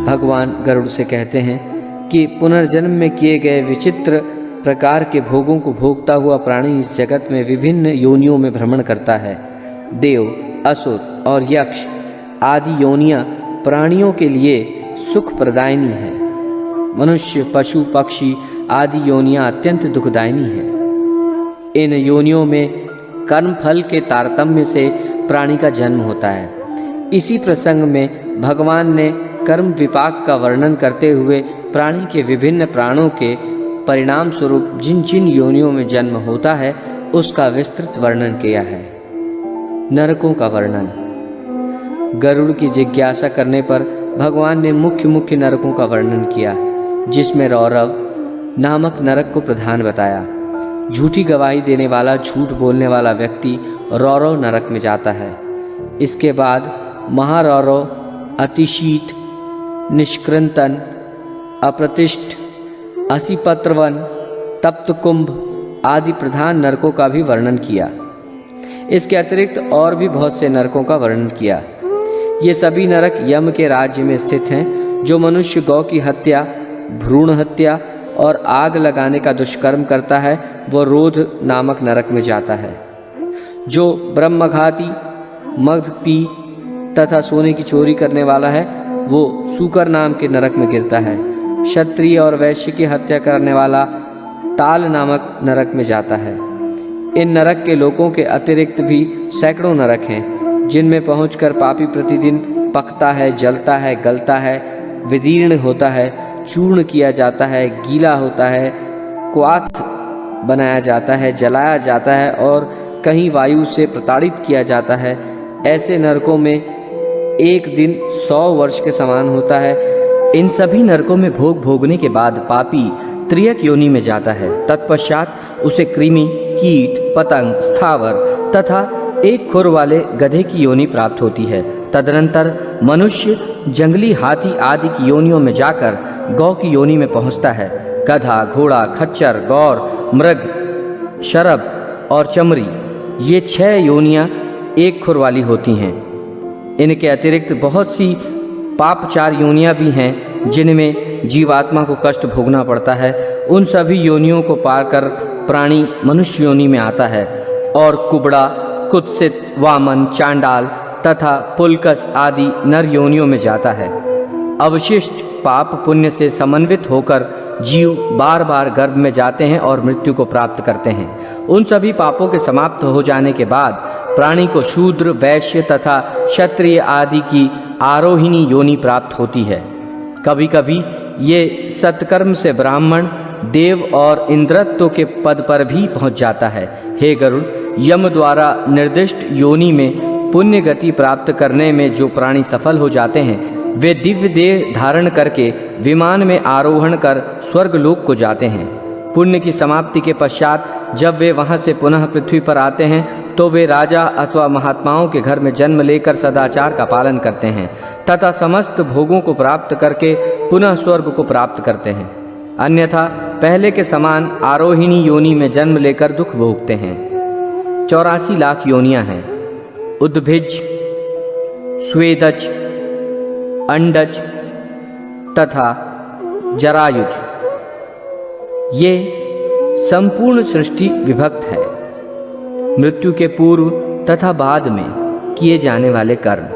भगवान गरुड़ से कहते हैं कि पुनर्जन्म में किए गए विचित्र प्रकार के भोगों को भोगता हुआ प्राणी इस जगत में विभिन्न योनियों में भ्रमण करता है। देव, असुर और यक्ष आदि योनियां प्राणियों के लिए सुख प्रदायिनी है। मनुष्य, पशु, पक्षी आदि योनियां अत्यंत दुखदायिनी है। इन योनियों में कर्म फल के तारतम्य से प्राणी का जन्म होता है। इसी प्रसंग में भगवान ने कर्म विपाक का वर्णन करते हुए प्राणी के विभिन्न प्राणों के परिणाम स्वरूप जिन जिन योनियों में जन्म होता है उसका विस्तृत वर्णन किया है। नरकों का वर्णन। गरुड़ की जिज्ञासा करने पर भगवान ने मुख्य मुख्य नरकों का वर्णन किया, जिसमें रौरव नामक नरक को प्रधान बताया। झूठी गवाही देने वाला, झूठ बोलने वाला व्यक्ति रौरव नरक में जाता है। इसके बाद महारौरव, अतिशीत, निष्कृंतन, अप्रतिष्ठ, असिपत्रवन, तप्त कुंभ आदि प्रधान नरकों का भी वर्णन किया। इसके अतिरिक्त और भी बहुत से नरकों का वर्णन किया। ये सभी नरक यम के राज्य में स्थित हैं। जो मनुष्य गौ की हत्या, भ्रूण हत्या और आग लगाने का दुष्कर्म करता है वह रोध नामक नरक में जाता है। जो ब्रह्मघाती, मद पी तथा सोने की चोरी करने वाला है वो सूकर नाम के नरक में गिरता है। क्षत्रिय और वैश्य की हत्या करने वाला ताल नामक नरक में जाता है। इन नरक के लोगों के अतिरिक्त भी सैकड़ों नरक हैं, जिनमें पहुंचकर पापी प्रतिदिन पकता है, जलता है, गलता है, विदीर्ण होता है, चूर्ण किया जाता है, गीला होता है, क्वाथ बनाया जाता है, जलाया जाता है और कहीं वायु से प्रताड़ित किया जाता है। ऐसे नरकों में एक दिन 100 वर्ष के समान होता है। इन सभी नरकों में भोग भोगने के बाद पापी त्रियक योनि में जाता है। तत्पश्चात उसे कृमि, कीट, पतंग, स्थावर तथा एक खुर वाले गधे की योनि प्राप्त होती है। तदनंतर मनुष्य जंगली हाथी आदि की योनियों में जाकर गौ की योनि में पहुंचता है। गधा, घोड़ा, खच्चर, गौर, मृग, शरभ और चमरी ये 6 योनियां एक खुर वाली होती हैं। इनके अतिरिक्त बहुत सी पापचार योनियां भी हैं जिनमें जीवात्मा को कष्ट भोगना पड़ता है। उन सभी योनियों को पार कर प्राणी मनुष्य योनि में आता है और कुबड़ा, कुत्सित, वामन, चांडाल तथा पुलकस आदि नर योनियों में जाता है। अवशिष्ट पाप पुण्य से समन्वित होकर जीव बार बार गर्भ में जाते हैं और मृत्यु को प्राप्त करते हैं। उन सभी पापों के समाप्त हो जाने के बाद प्राणी को शूद्र, वैश्य तथा क्षत्रिय आदि की आरोहिणी योनि प्राप्त होती है। कभी कभी ये सत्कर्म से ब्राह्मण, देव और इंद्रत्व के पद पर भी पहुंच जाता है। हे गरुड़, यम द्वारा निर्दिष्ट योनि में पुण्य गति प्राप्त करने में जो प्राणी सफल हो जाते हैं वे दिव्य देह धारण करके विमान में आरोहण कर स्वर्ग लोक को जाते हैं। पुण्य की समाप्ति के पश्चात जब वे वहां से पुनः पृथ्वी पर आते हैं तो वे राजा अथवा महात्माओं के घर में जन्म लेकर सदाचार का पालन करते हैं तथा समस्त भोगों को प्राप्त करके पुनः स्वर्ग को प्राप्त करते हैं। अन्यथा पहले के समान आरोहिणी योनि में जन्म लेकर दुख भोगते हैं। 84 लाख योनियां हैं। उद्भिज, स्वेदज, अंडज तथा जरायुज ये संपूर्ण सृष्टि विभक्त है। मृत्यु के पूर्व तथा बाद में किए जाने वाले कर्म।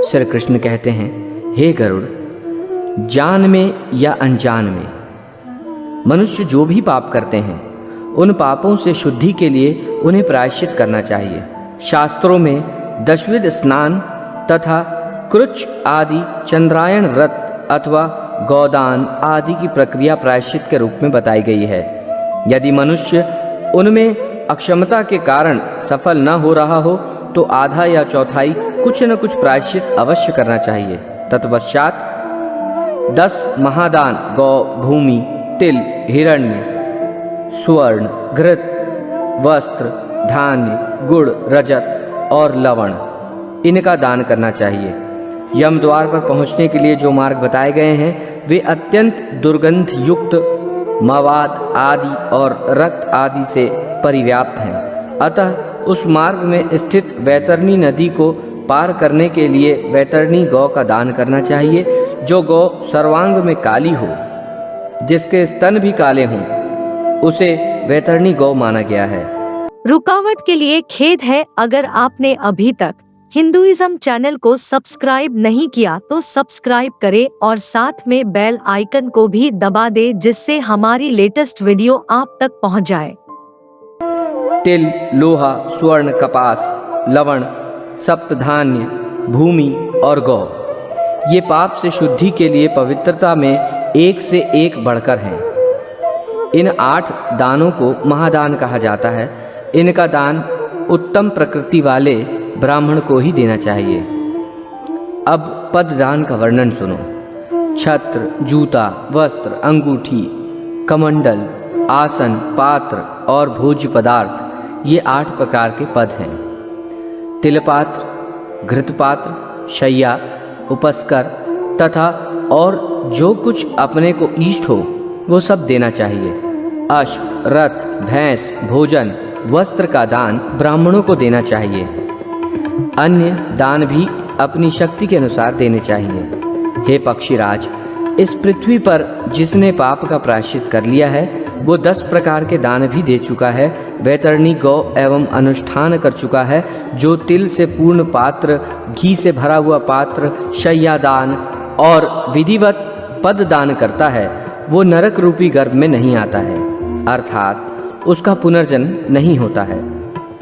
श्री कृष्ण कहते हैं, हे गरुड़, जान में या अनजान में मनुष्य जो भी पाप करते हैं उन पापों से शुद्धि के लिए उन्हें प्रायश्चित करना चाहिए। शास्त्रों में दशविध स्नान तथा कृच्छ आदि चंद्रायण व्रत अथवा गौदान आदि की प्रक्रिया प्रायश्चित के रूप में बताई गई है। यदि मनुष्य उनमें अक्षमता के कारण सफल न हो रहा हो तो आधा या चौथाई कुछ न कुछ प्रायश्चित अवश्य करना चाहिए। तत्पश्चात 10 महादान गौ, भूमि, तिल, हिरण्य, स्वर्ण, घृत, वस्त्र, धान्य, गुड़, रजत और लवण इनका दान करना चाहिए। यम द्वार पर पहुंचने के लिए जो मार्ग बताए गए हैं वे अत्यंत दुर्गंध युक्त मवाद आदि और रक्त आदि से परिव्याप्त हैं। अतः उस मार्ग में स्थित वैतरणी नदी को पार करने के लिए वैतरणी गौ का दान करना चाहिए। जो गौ सर्वांग में काली हो, जिसके स्तन भी काले हों, उसे वैतरणी गौ माना गया है। रुकावट के लिए खेद है, अगर आपने अभी तक हिंदुइज्म चैनल को सब्सक्राइब नहीं किया तो सब्सक्राइब करें और साथ में बेल आइकन को भी दबा दें, जिससे हमारी लेटेस्ट वीडियो आप तक पहुंच जाए। तिल, लोहा, स्वर्ण, कपास, लवण, सप्तधान्य, भूमि और गौ, ये पाप से शुद्धि के लिए पवित्रता में एक से एक बढ़कर हैं। इन 8 दानों को महादान कहा जाता है। इनका दान उत्तम प्रकृति वाले ब्राह्मण को ही देना चाहिए। अब पद दान का वर्णन सुनो। छत्र, जूता, वस्त्र, अंगूठी, कमंडल, आसन, पात्र और भोज्य पदार्थ, ये 8 प्रकार के पद हैं। तिलपात्र, घृतपात्र, शय्या, उपस्कर तथा और जो कुछ अपने को इष्ट हो वो सब देना चाहिए। अश्व, रथ, भैंस, भोजन, वस्त्र का दान ब्राह्मणों को देना चाहिए। अन्य दान भी अपनी शक्ति के अनुसार देने चाहिए। हे पक्षीराज, इस पृथ्वी पर जिसने पाप का प्रायश्चित कर लिया है वो 10 प्रकार के दान भी दे चुका है। वैतरणी गौ एवं अनुष्ठान कर चुका है। जो तिल से पूर्ण पात्र, घी से भरा हुआ पात्र, शय्या दान और विधिवत पद दान करता है वो नरक रूपी गर्भ में नहीं आता है, अर्थात उसका पुनर्जन्म नहीं होता है।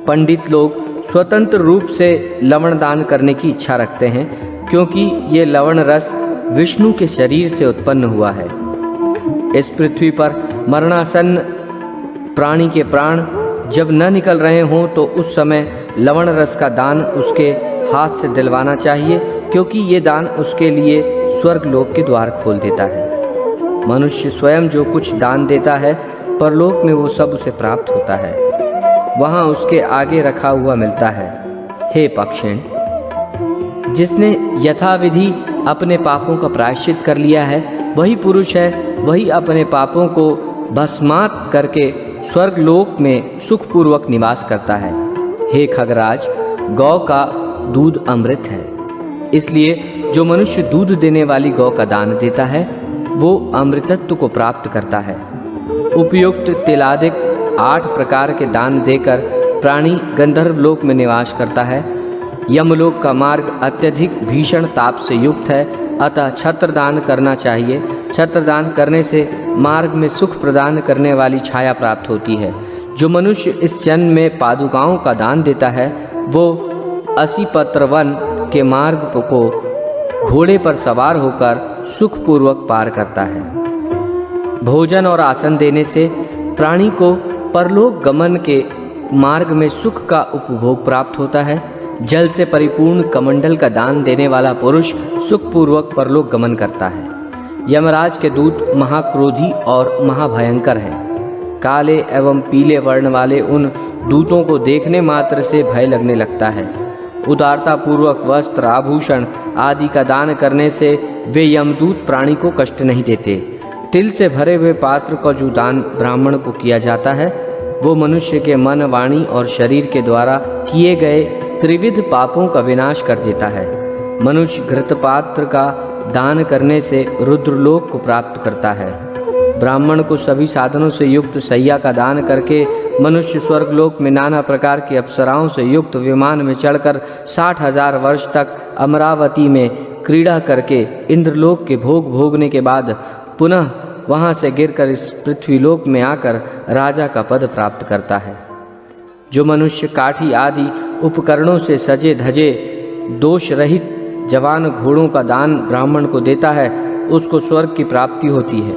पंडित लोग स्वतंत्र रूप से लवण दान करने की इच्छा रखते हैं, क्योंकि ये लवण रस विष्णु के शरीर से उत्पन्न हुआ है। इस पृथ्वी पर मरणासन्न प्राणी के प्राण जब न निकल रहे हों तो उस समय लवण रस का दान उसके हाथ से दिलवाना चाहिए, क्योंकि ये दान उसके लिए स्वर्ग लोक के द्वार खोल देता है। मनुष्य स्वयं जो कुछ दान देता है परलोक में वो सब उसे प्राप्त होता है, वहाँ उसके आगे रखा हुआ मिलता है। हे पक्षिण, जिसने यथाविधि अपने पापों का प्रायश्चित कर लिया है वही पुरुष है, वही अपने पापों को भस्मात करके स्वर्ग लोक में सुखपूर्वक निवास करता है। हे खगराज, गौ का दूध अमृत है, इसलिए जो मनुष्य दूध देने वाली गौ का दान देता है वो अमृतत्व को प्राप्त करता है। उपयुक्त तिलादिक 8 प्रकार के दान देकर प्राणी गंधर्व लोक में निवास करता है। यमलोक का मार्ग अत्यधिक भीषण ताप से युक्त है, अतः छत्र दान करना चाहिए। छत्र दान करने से मार्ग में सुख प्रदान करने वाली छाया प्राप्त होती है। जो मनुष्य इस जन्म में पादुकाओं का दान देता है वो 80 पत्र वन के मार्ग को घोड़े पर सवार होकर सुखपूर्वक पार करता है। भोजन और आसन देने से प्राणी को परलोक गमन के मार्ग में सुख का उपभोग प्राप्त होता है। जल से परिपूर्ण कमंडल का दान देने वाला पुरुष सुखपूर्वक परलोक गमन करता है। यमराज के दूत महाक्रोधी और महाभयंकर हैं। काले एवं पीले वर्ण वाले उन दूतों को देखने मात्र से भय लगने लगता है। उदारता पूर्वक वस्त्र, आभूषण आदि का दान करने से वे यमदूत प्राणी को कष्ट नहीं देते। तिल से भरे हुए पात्र का जो दान ब्राह्मण को किया जाता है वो मनुष्य के मन, वाणी और शरीर के द्वारा किए गए त्रिविध पापों का विनाश कर देता है। मनुष्य घृतपात्र का दान करने से रुद्रलोक को प्राप्त करता है। ब्राह्मण को सभी साधनों से युक्त शय्या का दान करके मनुष्य स्वर्गलोक में नाना प्रकार की अप्सराओं से युक्त विमान में चढ़कर 60,000 वर्ष तक अमरावती में क्रीड़ा करके इंद्रलोक के भोग भोगने के बाद पुनः वहाँ से गिरकर इस पृथ्वीलोक में आकर राजा का पद प्राप्त करता है। जो मनुष्य काठी आदि उपकरणों से सजे धजे दोष रहित जवान घोड़ों का दान ब्राह्मण को देता है उसको स्वर्ग की प्राप्ति होती है।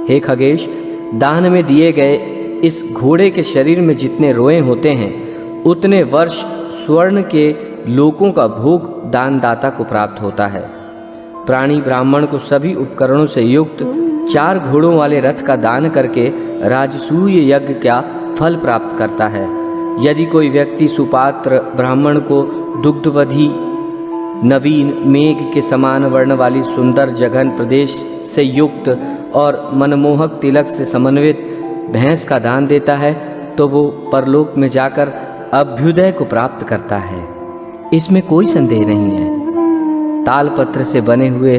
हे खगेश, दान में दिए गए इस घोड़े के शरीर में जितने रोए होते हैं उतने वर्ष स्वर्ण के लोकों का भोग दानदाता को प्राप्त होता है। प्राणी ब्राह्मण को सभी उपकरणों से युक्त 4 घोड़ों वाले रथ का दान करके राजसूय यज्ञ का फल प्राप्त करता है। यदि कोई व्यक्ति सुपात्र ब्राह्मण को दुग्धवधी नवीन मेघ के समान वर्ण वाली सुंदर जघन प्रदेश से युक्त और मनमोहक तिलक से समन्वित भैंस का दान देता है तो वो परलोक में जाकर अभ्युदय को प्राप्त करता है। इसमें कोई संदेह नहीं है। तालपत्र से बने हुए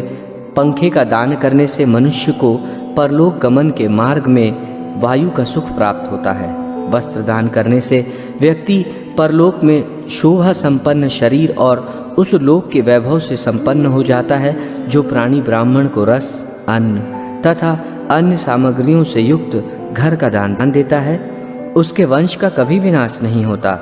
पंखे का दान करने से मनुष्य को परलोक गमन के मार्ग में वायु का सुख प्राप्त होता है। वस्त्र दान करने से व्यक्ति परलोक में शोभा संपन्न शरीर और उस लोक के वैभव से संपन्न हो जाता है जो प्राणी ब्राह्मण को रस, अन्न तथा अन्य सामग्रियों से युक्त घर का दान देता है, उसके वंश का कभी विनाश नहीं होता,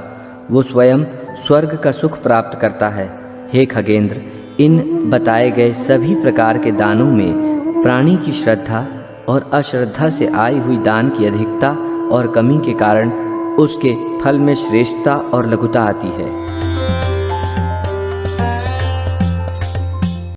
वो स्वयं स्वर्ग का सुख प्राप्त करता है। हे खगेंद्र, इन बताए गए सभी प्रकार के दानों में प्राणी की श्रद्धा और अश्रद्धा से आई हुई दान की अधिकता और कमी के कारण उसके फल में श्रेष्ठता और लघुता आती है।